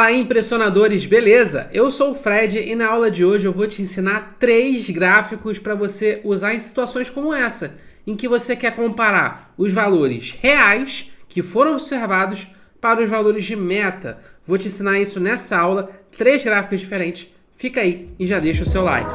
Fala aí, impressionadores, beleza? Eu sou o Fred e na aula de hoje eu vou te ensinar 3 gráficos para você usar em situações como essa, em que você quer comparar os valores reais que foram observados para os valores de meta. Vou te ensinar isso nessa aula, 3 gráficos diferentes. Fica aí e já deixa o seu like.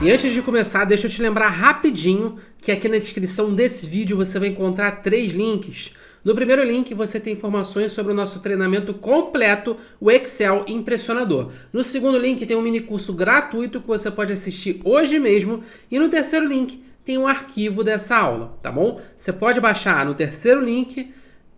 E antes de começar, deixa eu te lembrar rapidinho que aqui na descrição desse vídeo você vai encontrar 3 links. No primeiro link você tem informações sobre o nosso treinamento completo, o Excel Impressionador. No segundo link tem um mini curso gratuito que você pode assistir hoje mesmo. E no terceiro link tem um arquivo dessa aula, tá bom? Você pode baixar no terceiro link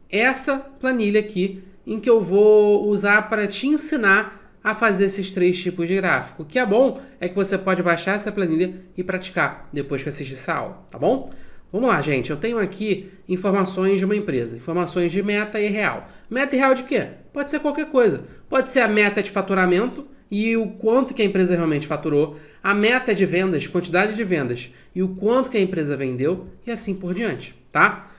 essa planilha aqui, em que eu vou usar para te ensinar a fazer esses 3 tipos de gráfico. O que é bom é que você pode baixar essa planilha e praticar depois que assistir essa aula, tá bom? Vamos lá, gente. Eu tenho aqui informações de uma empresa, informações de meta e real. Meta e real de quê? Pode ser qualquer coisa. Pode ser a meta de faturamento e o quanto que a empresa realmente faturou, a meta de vendas, quantidade de vendas e o quanto que a empresa vendeu e assim por diante, tá?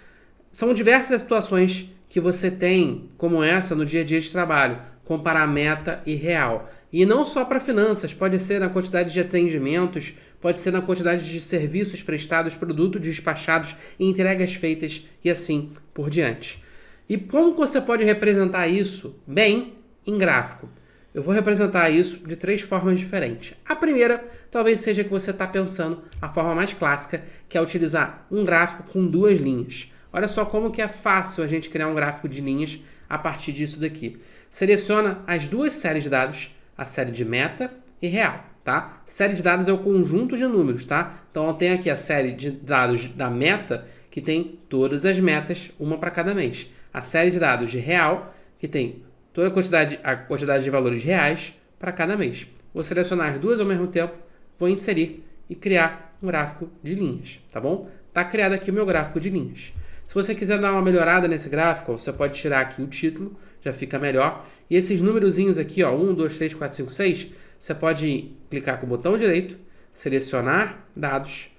São diversas situações que você tem, como essa, no dia a dia de trabalho, comparar meta e real. E não só para finanças, pode ser na quantidade de atendimentos, pode ser na quantidade de serviços prestados, produtos despachados, entregas feitas e assim por diante. E como você pode representar isso bem em gráfico? Eu vou representar isso de 3 formas diferentes. A primeira, talvez seja que você está pensando a forma mais clássica, que é utilizar um gráfico com 2 linhas. Olha só como que é fácil a gente criar um gráfico de linhas a partir disso daqui. Seleciona as 2 séries de dados, a série de meta e real, tá? Série de dados é o conjunto de números, tá? Então eu tenho aqui a série de dados da meta, que tem todas as metas, uma para cada mês. A série de dados de real, que tem toda a quantidade de valores reais para cada mês. Vou selecionar as 2 ao mesmo tempo, vou inserir e criar um gráfico de linhas, tá bom? Tá criado aqui o meu gráfico de linhas. Se você quiser dar uma melhorada nesse gráfico, você pode tirar aqui o título, já fica melhor. E esses númerozinhos aqui, ó, 1, 2, 3, 4, 5, 6, você pode clicar com o botão direito, selecionar dados,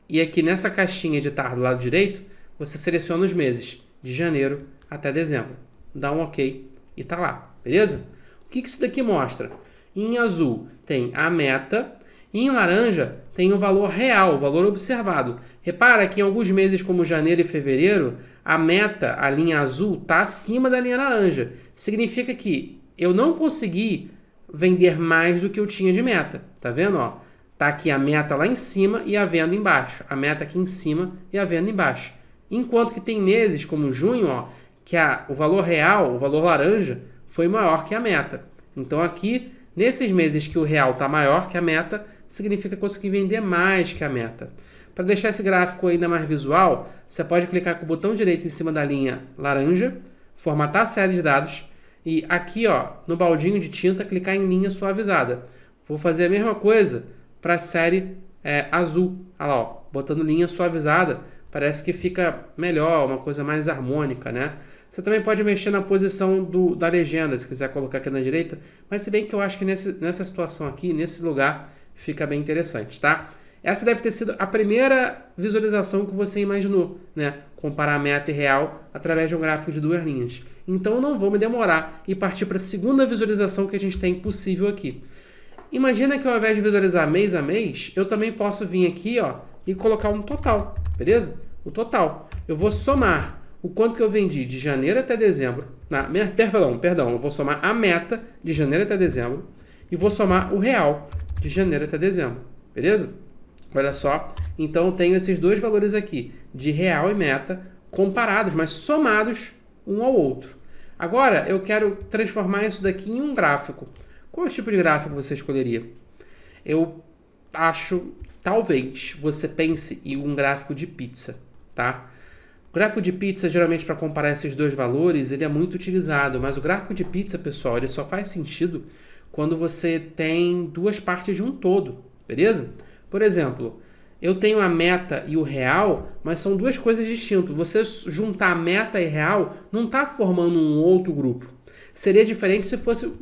e aqui nessa caixinha editar do lado direito, você seleciona os meses, de janeiro até dezembro. Dá um OK e tá lá, beleza? O que isso daqui mostra? Em azul tem a meta, e em laranja tem o valor real, o valor observado. Repara que em alguns meses como janeiro e fevereiro, a meta, a linha azul, está acima da linha laranja. Significa que eu não consegui vender mais do que eu tinha de meta. Tá vendo? Ó, tá aqui a meta lá em cima e a venda embaixo. A meta aqui em cima e a venda embaixo. Enquanto que tem meses como junho, ó, que o valor real, o valor laranja, foi maior que a meta. Então aqui, nesses meses que o real está maior que a meta, significa conseguir vender mais que a meta. Para deixar esse gráfico ainda mais visual, você pode clicar com o botão direito em cima da linha laranja, formatar a série de dados e aqui, ó, no baldinho de tinta, clicar em linha suavizada. Vou fazer a mesma coisa para a série azul. Olha lá, ó, botando linha suavizada, parece que fica melhor, uma coisa mais harmônica, né? Você também pode mexer na posição da legenda, se quiser colocar aqui na direita, mas se bem que eu acho que nessa situação aqui, nesse lugar, fica bem interessante, tá? Essa deve ter sido a primeira visualização que você imaginou, né? Comparar meta e real através de um gráfico de 2 linhas. Então eu não vou me demorar e partir para a segunda visualização que a gente tem possível aqui. Imagina que ao invés de visualizar mês a mês, eu também posso vir aqui, ó, e colocar um total, beleza? O total. Eu vou somar o quanto que eu vendi de janeiro até dezembro. Perdão, eu vou somar a meta de janeiro até dezembro e vou somar o real de janeiro até dezembro, beleza? Olha só, então eu tenho esses 2 valores aqui, de real e meta, comparados, mas somados um ao outro. Agora, eu quero transformar isso daqui em um gráfico. Qual tipo de gráfico você escolheria? Eu acho, talvez, você pense em um gráfico de pizza, tá? O gráfico de pizza, geralmente, para comparar esses 2 valores, ele é muito utilizado, mas o gráfico de pizza, pessoal, ele só faz sentido quando você tem 2 partes de um todo, beleza? Por exemplo, eu tenho a meta e o real, mas são 2 coisas distintas. Você juntar meta e real não está formando um outro grupo. Seria diferente se fosse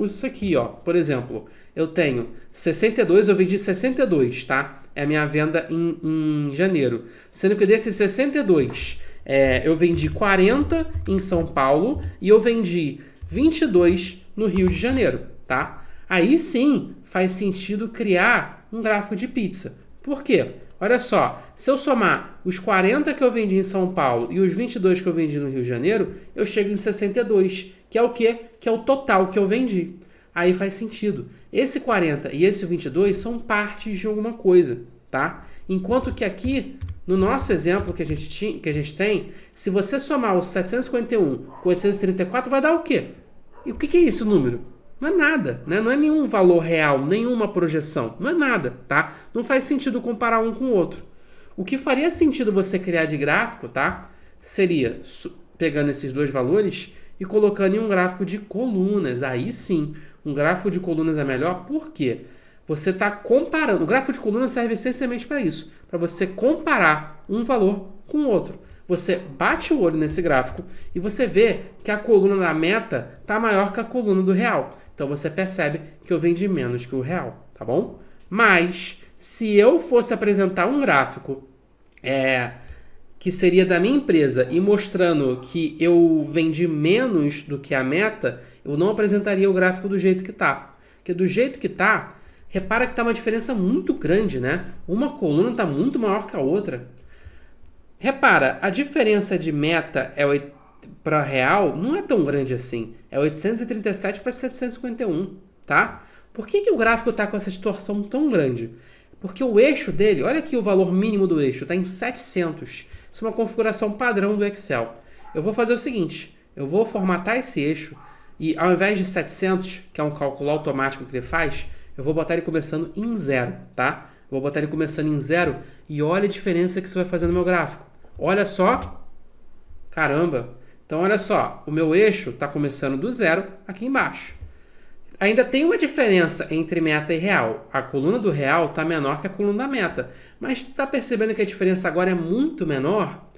isso aqui, ó. Por exemplo, eu tenho 62, eu vendi 62, tá? É a minha venda em janeiro. Sendo que desses 62, eu vendi 40 em São Paulo e eu vendi 22 no Rio de Janeiro, tá? Aí sim faz sentido criar um gráfico de pizza. Por quê? Olha só, se eu somar os 40 que eu vendi em São Paulo e os 22 que eu vendi no Rio de Janeiro, eu chego em 62, que é o quê? Que é o total que eu vendi. Aí faz sentido. Esse 40 e esse 22 são partes de alguma coisa, tá? Enquanto que aqui, no nosso exemplo que a gente tem, se você somar os 751 com 834, vai dar o quê? E o que é esse número? Não é nada, né? Não é nenhum valor real, nenhuma projeção. Não é nada, tá? Não faz sentido comparar um com o outro. O que faria sentido você criar de gráfico, tá? Seria pegando esses dois valores e colocando em um gráfico de colunas. Aí sim, um gráfico de colunas é melhor. Por quê? Você está comparando. O gráfico de colunas serve essencialmente para isso. Para você comparar um valor com o outro. Você bate o olho nesse gráfico e você vê que a coluna da meta está maior que a coluna do real. Então você percebe que eu vendi menos que o real, tá bom? Mas se eu fosse apresentar um gráfico que seria da minha empresa e mostrando que eu vendi menos do que a meta, eu não apresentaria o gráfico do jeito que está. Porque do jeito que está, repara que está uma diferença muito grande, né? Uma coluna está muito maior que a outra. Repara, a diferença de meta para real não é tão grande assim. É 837 para 751, tá? Por que o gráfico está com essa distorção tão grande? Porque o eixo dele, olha aqui o valor mínimo do eixo, está em 700. Isso é uma configuração padrão do Excel. Eu vou fazer o seguinte, eu vou formatar esse eixo e ao invés de 700, que é um cálculo automático que ele faz, eu vou botar ele começando em 0, tá? Vou botar ele começando em 0 e olha a diferença que isso vai fazer no meu gráfico. Olha só. Caramba. Então, olha só. O meu eixo está começando do 0 aqui embaixo. Ainda tem uma diferença entre meta e real. A coluna do real está menor que a coluna da meta. Mas está percebendo que a diferença agora é muito menor?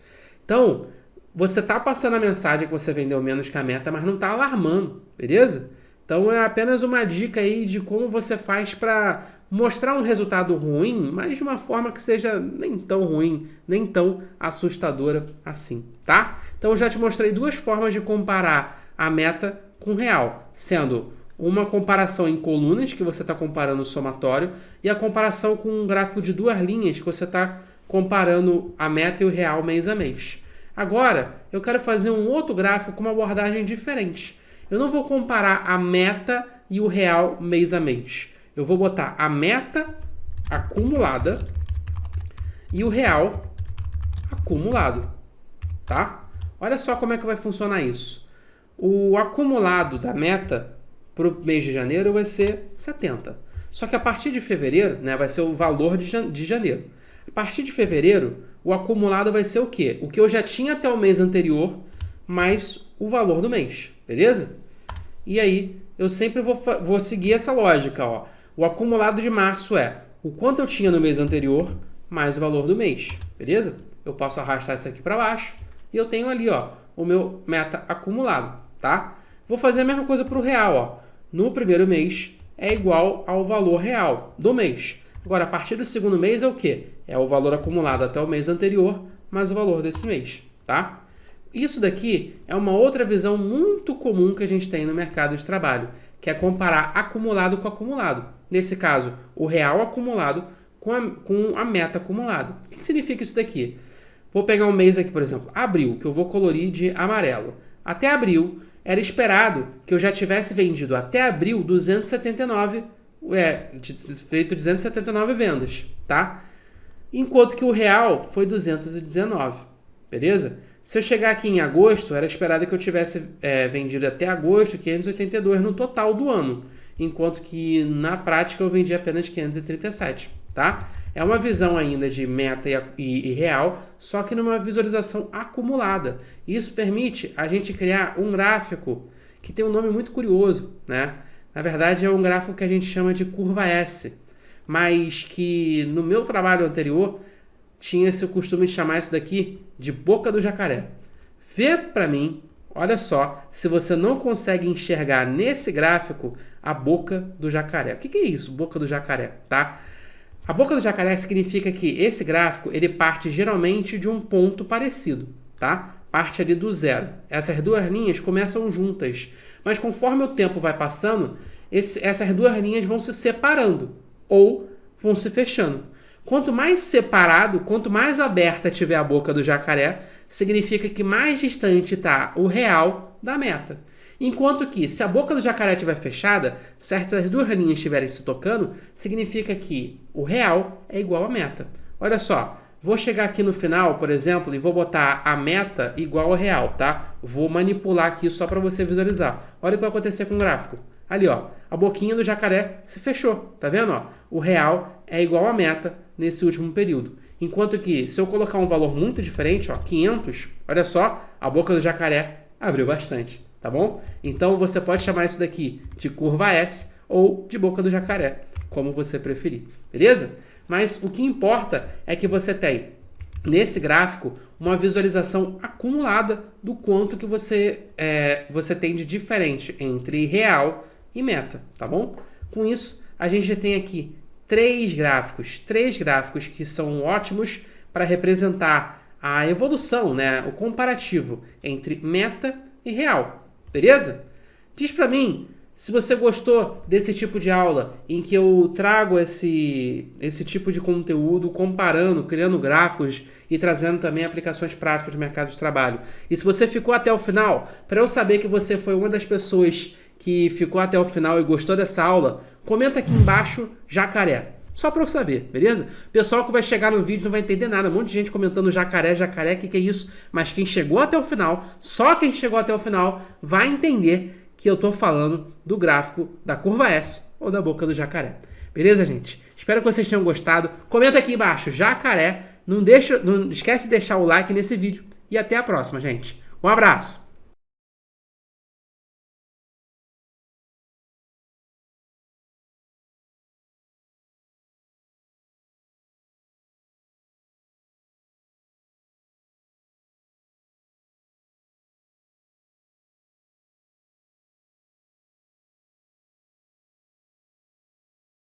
Então, você está passando a mensagem que você vendeu menos que a meta, mas não está alarmando. Beleza? Então, é apenas uma dica aí de como você faz para mostrar um resultado ruim, mas de uma forma que seja nem tão ruim, nem tão assustadora assim, tá? Então, eu já te mostrei duas formas de comparar a meta com o real, sendo uma comparação em colunas, que você está comparando o somatório, e a comparação com um gráfico de duas linhas, que você está comparando a meta e o real mês a mês. Agora, eu quero fazer um outro gráfico com uma abordagem diferente. Eu não vou comparar a meta e o real mês a mês. Eu vou botar a meta acumulada e o real acumulado, tá? Olha só como é que vai funcionar isso. O acumulado da meta para o mês de janeiro vai ser 70. Só que a partir de fevereiro, né, vai ser o valor de janeiro. A partir de fevereiro, o acumulado vai ser o quê? O que eu já tinha até o mês anterior, mais o valor do mês, beleza? E aí, eu sempre vou seguir essa lógica, ó. O acumulado de março é o quanto eu tinha no mês anterior, mais o valor do mês, beleza? Eu posso arrastar isso aqui para baixo e eu tenho ali, ó, o meu meta acumulado, tá? Vou fazer a mesma coisa para o real, ó. No primeiro mês é igual ao valor real do mês. Agora, a partir do segundo mês é o quê? É o valor acumulado até o mês anterior, mais o valor desse mês, tá? Isso daqui é uma outra visão muito comum que a gente tem no mercado de trabalho, que é comparar acumulado com acumulado. Nesse caso, o real acumulado com a meta acumulada. O que significa isso daqui? Vou pegar um mês aqui, por exemplo, abril, que eu vou colorir de amarelo. Até abril, era esperado que eu já tivesse vendido até abril 279, feito 279 vendas, tá? Enquanto que o real foi 219, beleza? Se eu chegar aqui em agosto, era esperado que eu tivesse vendido até agosto 582 no total do ano, enquanto que na prática eu vendi apenas 537, tá? É uma visão ainda de meta e real, só que numa visualização acumulada. Isso permite a gente criar um gráfico que tem um nome muito curioso, né? Na verdade, é um gráfico que a gente chama de curva S, mas que no meu trabalho anterior tinha esse costume de chamar isso daqui de boca do jacaré. Vê para mim, olha só, se você não consegue enxergar nesse gráfico a boca do jacaré. O que é isso, boca do jacaré, tá? A boca do jacaré significa que esse gráfico ele parte geralmente de um ponto parecido, tá? Parte ali do zero. Essas duas linhas começam juntas, mas conforme o tempo vai passando, essas duas linhas vão se separando ou vão se fechando. Quanto mais separado, quanto mais aberta tiver a boca do jacaré, significa que mais distante está o real da meta. Enquanto que, se a boca do jacaré estiver fechada, se essas duas linhas estiverem se tocando, significa que o real é igual à meta. Olha só, vou chegar aqui no final, por exemplo, e vou botar a meta igual ao real, tá? Vou manipular aqui só para você visualizar. Olha o que vai acontecer com o gráfico. Ali, ó, a boquinha do jacaré se fechou, tá vendo? Ó? O real é igual à meta nesse último período. Enquanto que, se eu colocar um valor muito diferente, ó, 500, olha só, a boca do jacaré abriu bastante, tá bom? Então, você pode chamar isso daqui de curva S ou de boca do jacaré, como você preferir, beleza? Mas o que importa é que você tem, nesse gráfico, uma visualização acumulada do quanto que você tem de diferente entre real e meta, tá bom? Com isso, a gente já tem aqui três gráficos que são ótimos para representar a evolução, né? O comparativo entre meta e real, beleza? Diz para mim se você gostou desse tipo de aula em que eu trago esse tipo de conteúdo comparando, criando gráficos e trazendo também aplicações práticas do mercado de trabalho. E se você ficou até o final, para eu saber que você foi uma das pessoas que ficou até o final e gostou dessa aula, comenta aqui embaixo jacaré. Só para eu saber, beleza? O pessoal que vai chegar no vídeo não vai entender nada. Um monte de gente comentando jacaré, jacaré, o que é isso? Mas quem chegou até o final, só quem chegou até o final, vai entender que eu tô falando do gráfico da curva S ou da boca do jacaré. Beleza, gente? Espero que vocês tenham gostado. Comenta aqui embaixo, jacaré. Não esquece de deixar o like nesse vídeo. E até a próxima, gente. Um abraço!